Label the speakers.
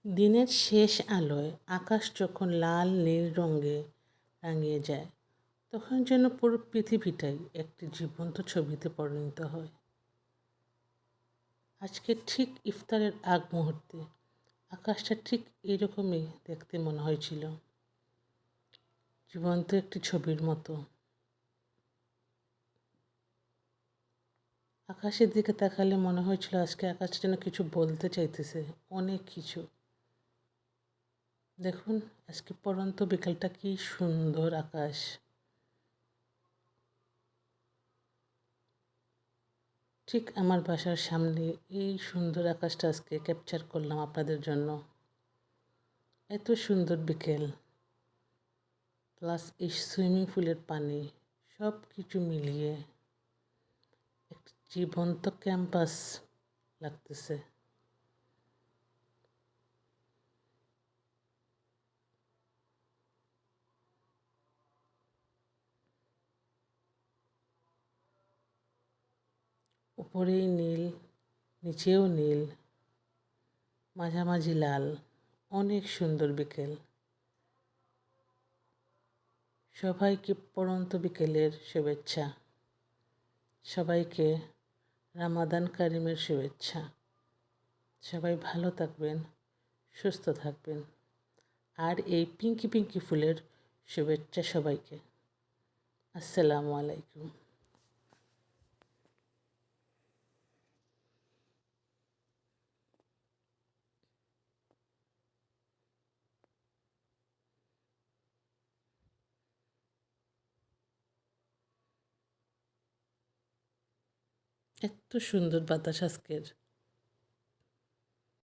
Speaker 1: দিনের শেষ আলোয় আকাশ যখন লাল নীল রঙে রাঙিয়ে যায়, তখন যেন পুরো পৃথিবীটাই একটি জীবন্ত ছবিতে পরিণত হয়। আজকে ঠিক ইফতারের আগ মুহূর্তে আকাশটা ঠিক এরকমই দেখতে মনে হয়েছিল, জীবন্ত একটি ছবির মতো। আকাশের দিকে তাকালে মনে হয়েছিল আজকে আকাশটা যেন কিছু বলতে চাইতেছে, অনেক কিছু। দেখুন, আজকে পড়ন্ত বিকালটা কি সুন্দর আকাশ। ঠিক আমার বাসার সামনে এই সুন্দর আকাশটা আজকে ক্যাপচার করলাম আপনাদের জন্য। এত সুন্দর বিকেল, প্লাস এই সুইমিং পুলের পানি, সব কিছু মিলিয়ে একটি জীবন্ত ক্যাম্পাস লাগতেছে। উপরেই নীল, নিচেও নীল, মাঝামাঝি লাল, অনেক সুন্দর বিকেল। সবাইকে পড়ন্ত বিকেলের শুভেচ্ছা। সবাইকে রামাদান কারিমের শুভেচ্ছা। সবাই ভালো থাকবেন, সুস্থ থাকবেন। আর এই পিঙ্কি পিঙ্কি ফুলের শুভেচ্ছা সবাইকে। আসসালামু আলাইকুম। এত সুন্দর বাতাস আজকের।